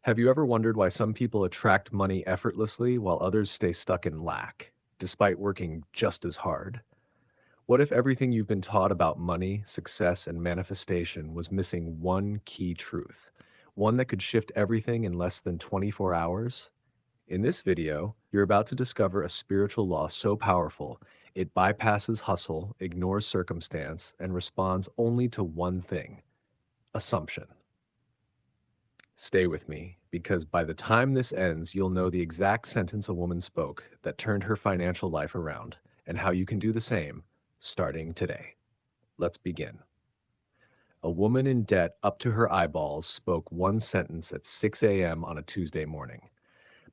Have you ever wondered why some people attract money effortlessly while others stay stuck in lack, despite working just as hard? What if everything you've been taught about money, success, and manifestation was missing one key truth? One that could shift everything in less than 24 hours? In this video, you're about to discover a spiritual law so powerful, it bypasses hustle, ignores circumstance, and responds only to one thing: assumption. Stay with me, because by the time this ends, you'll know the exact sentence a woman spoke that turned her financial life around, and how you can do the same, starting today. Let's begin. A woman in debt up to her eyeballs spoke one sentence at 6 a.m. on a Tuesday morning.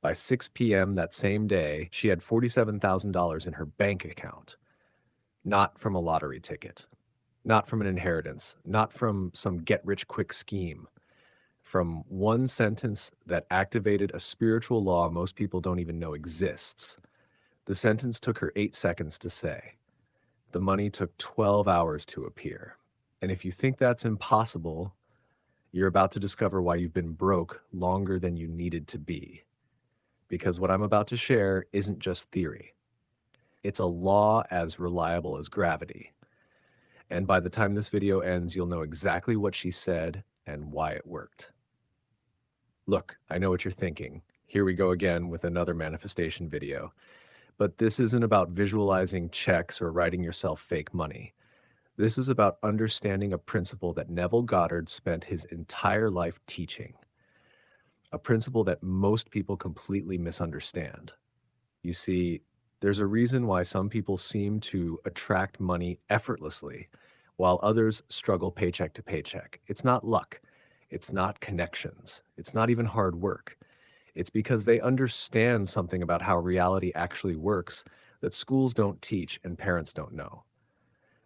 By 6 p.m. that same day, she had $47,000 in her bank account. Not from a lottery ticket, not from an inheritance, not from some get-rich-quick scheme. From one sentence that activated a spiritual law most people don't even know exists. The sentence took her 8 seconds to say. The money took 12 hours to appear. And if you think that's impossible, you're about to discover why you've been broke longer than you needed to be. Because what I'm about to share isn't just theory. It's a law as reliable as gravity. And by the time this video ends, you'll know exactly what she said and why it worked. Look, I know what you're thinking. Here we go again with another manifestation video. But this isn't about visualizing checks or writing yourself fake money. This is about understanding a principle that Neville Goddard spent his entire life teaching. A principle that most people completely misunderstand. You see, there's a reason why some people seem to attract money effortlessly, while others struggle paycheck to paycheck. It's not luck. It's not connections. It's not even hard work. It's because they understand something about how reality actually works that schools don't teach and parents don't know.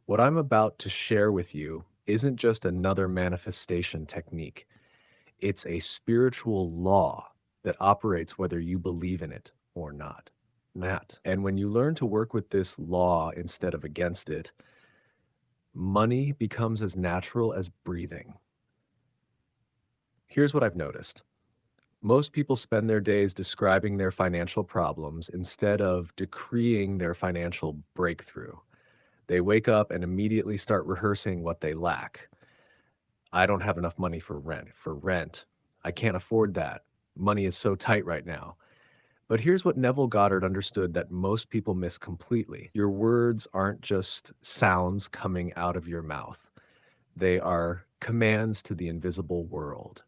What I'm about to share with you isn't just another manifestation technique. It's a spiritual law that operates whether you believe in it or not. And when you learn to work with this law instead of against it, money becomes as natural as breathing. Here's what I've noticed. Most people spend their days describing their financial problems instead of decreeing their financial breakthrough. They wake up and immediately start rehearsing what they lack. I don't have enough money for rent. I can't afford that. Money is so tight right now. But here's what Neville Goddard understood that most people miss completely. Your words aren't just sounds coming out of your mouth. They are commands to the invisible world.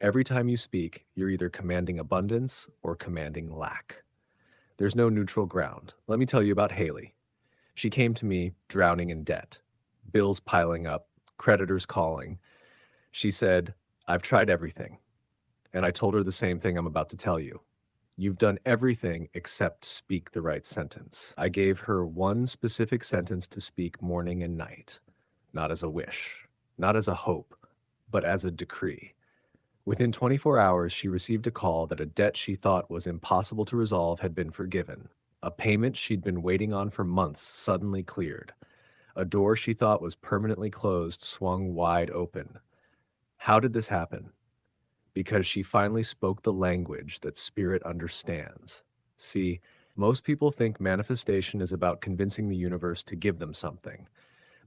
Every time you speak, you're either commanding abundance or commanding lack. There's no neutral ground. Let me tell you about Haley. She came to me drowning in debt, bills piling up, creditors calling. She said, "I've tried everything." And I told her the same thing I'm about to tell you. You've done everything except speak the right sentence. I gave her one specific sentence to speak morning and night, not as a wish, not as a hope, but as a decree. Within 24 hours, she received a call that a debt she thought was impossible to resolve had been forgiven. A payment she'd been waiting on for months suddenly cleared. A door she thought was permanently closed swung wide open. How did this happen? Because she finally spoke the language that spirit understands. See, most people think manifestation is about convincing the universe to give them something.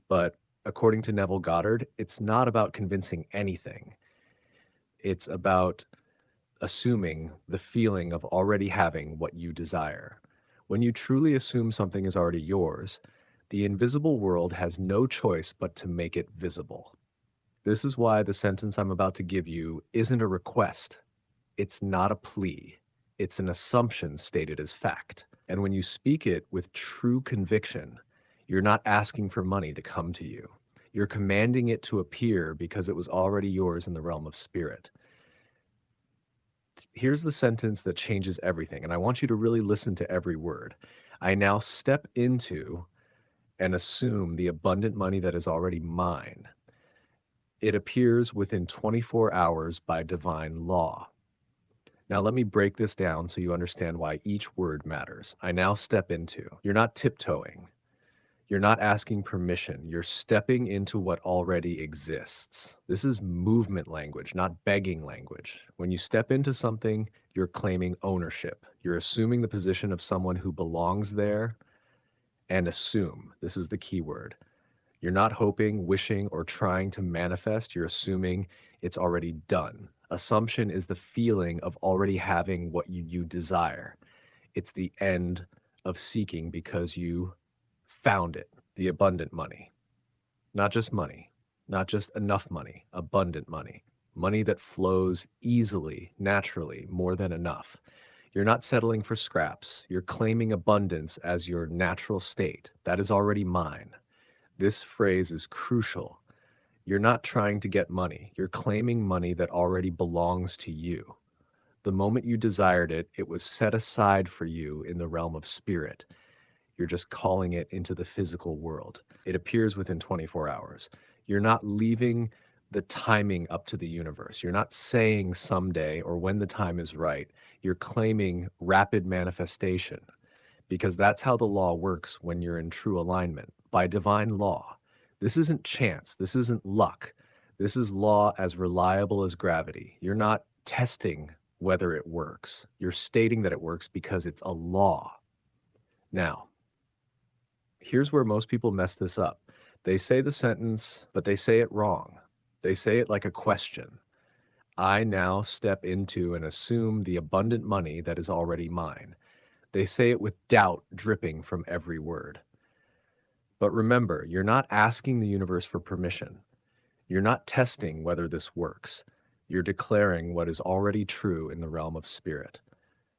But according to Neville Goddard, it's not about convincing anything. It's about assuming the feeling of already having what you desire. When you truly assume something is already yours, the invisible world has no choice but to make it visible. This is why the sentence I'm about to give you isn't a request. It's not a plea. It's an assumption stated as fact. And when you speak it with true conviction, you're not asking for money to come to you. You're commanding it to appear because it was already yours in the realm of spirit. Here's the sentence that changes everything, and I want you to really listen to every word. I now step into and assume the abundant money that is already mine. It appears within 24 hours by divine law. Now let me break this down so you understand why each word matters. I now step into. You're not tiptoeing. You're not asking permission. You're stepping into what already exists. This is movement language, not begging language. When you step into something, you're claiming ownership. You're assuming the position of someone who belongs there, and assume. This is the key word. You're not hoping, wishing, or trying to manifest. You're assuming it's already done. Assumption is the feeling of already having what you desire. It's the end of seeking because you found it, the abundant money. Not just money, not just enough money, abundant money. Money that flows easily, naturally, more than enough. You're not settling for scraps. You're claiming abundance as your natural state. That is already mine. This phrase is crucial. You're not trying to get money. You're claiming money that already belongs to you. The moment you desired it, it was set aside for you in the realm of spirit. You're just calling it into the physical world. It appears within 24 hours. You're not leaving the timing up to the universe. You're not saying someday or when the time is right. You're claiming rapid manifestation because that's how the law works when you're in true alignment, by divine law. This isn't chance. This isn't luck. This is law as reliable as gravity. You're not testing whether it works. You're stating that it works because it's a law. Now, here's where most people mess this up. They say the sentence, but they say it wrong. They say it like a question. I now step into and assume the abundant money that is already mine. They say it with doubt dripping from every word. But remember, you're not asking the universe for permission. You're not testing whether this works. You're declaring what is already true in the realm of spirit.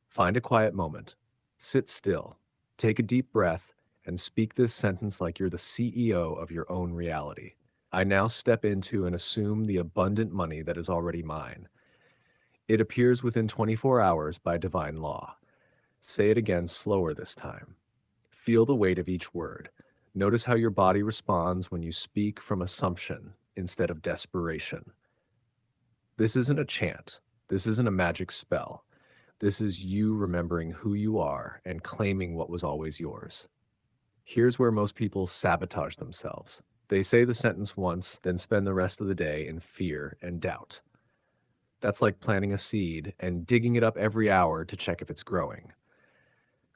Find a quiet moment. Sit still. Take a deep breath and speak this sentence like you're the CEO of your own reality. I now step into and assume the abundant money that is already mine. It appears within 24 hours by divine law. Say it again slower this time. Feel the weight of each word. Notice how your body responds when you speak from assumption instead of desperation. This isn't a chant. This isn't a magic spell. This is you remembering who you are and claiming what was always yours. Here's where most people sabotage themselves. They say the sentence once, then spend the rest of the day in fear and doubt. That's like planting a seed and digging it up every hour to check if it's growing.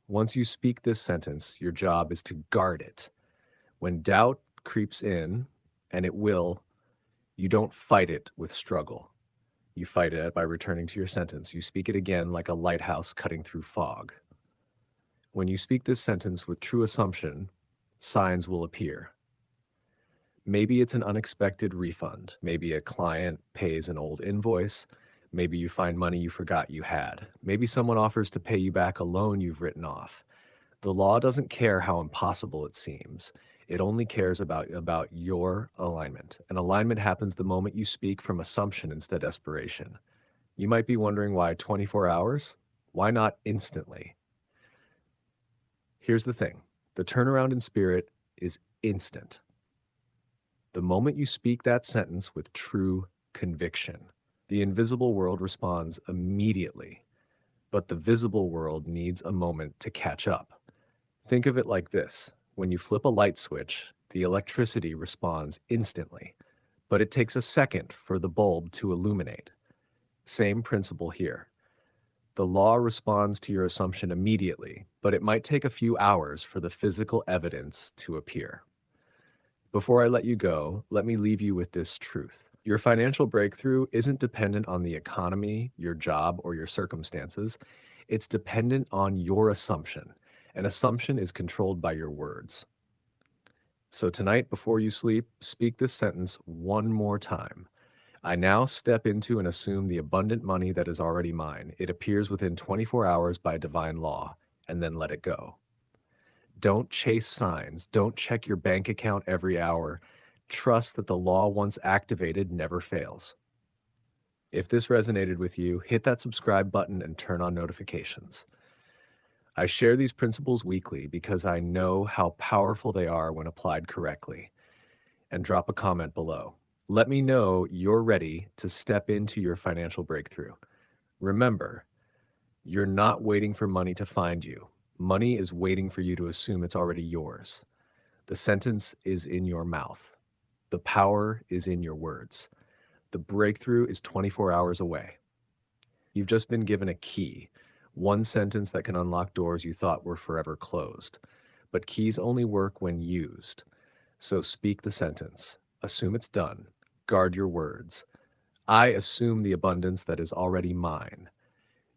Once you speak this sentence, your job is to guard it. When doubt creeps in, and it will, you don't fight it with struggle. You fight it by returning to your sentence. You speak it again like a lighthouse cutting through fog. When you speak this sentence with true assumption, signs will appear. Maybe it's an unexpected refund. Maybe a client pays an old invoice. Maybe you find money you forgot you had. Maybe someone offers to pay you back a loan you've written off. The law doesn't care how impossible it seems. It only cares about your alignment. And alignment happens the moment you speak from assumption instead of desperation. You might be wondering why 24 hours? Why not instantly? Here's the thing. The turnaround in spirit is instant. The moment you speak that sentence with true conviction, the invisible world responds immediately, but the visible world needs a moment to catch up. Think of it like this. When you flip a light switch, the electricity responds instantly, but it takes a second for the bulb to illuminate. Same principle here. The law responds to your assumption immediately, but it might take a few hours for the physical evidence to appear. Before I let you go, let me leave you with this truth. Your financial breakthrough isn't dependent on the economy, your job, or your circumstances. It's dependent on your assumption. An assumption is controlled by your words. So tonight, before you sleep, speak this sentence one more time. I now step into and assume the abundant money that is already mine. It appears within 24 hours by divine law, and then let it go. Don't chase signs. Don't check your bank account every hour. Trust that the law once activated never fails. If this resonated with you, hit that subscribe button and turn on notifications. I share these principles weekly because I know how powerful they are when applied correctly. And drop a comment below. Let me know you're ready to step into your financial breakthrough. Remember, you're not waiting for money to find you. Money is waiting for you to assume it's already yours. The sentence is in your mouth. The power is in your words. The breakthrough is 24 hours away. You've just been given a key, one sentence that can unlock doors you thought were forever closed. But keys only work when used. So speak the sentence. Assume it's done. Guard your words. I assume the abundance that is already mine.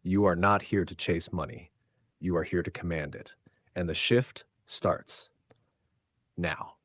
You are not here to chase money. You are here to command it. And the shift starts now.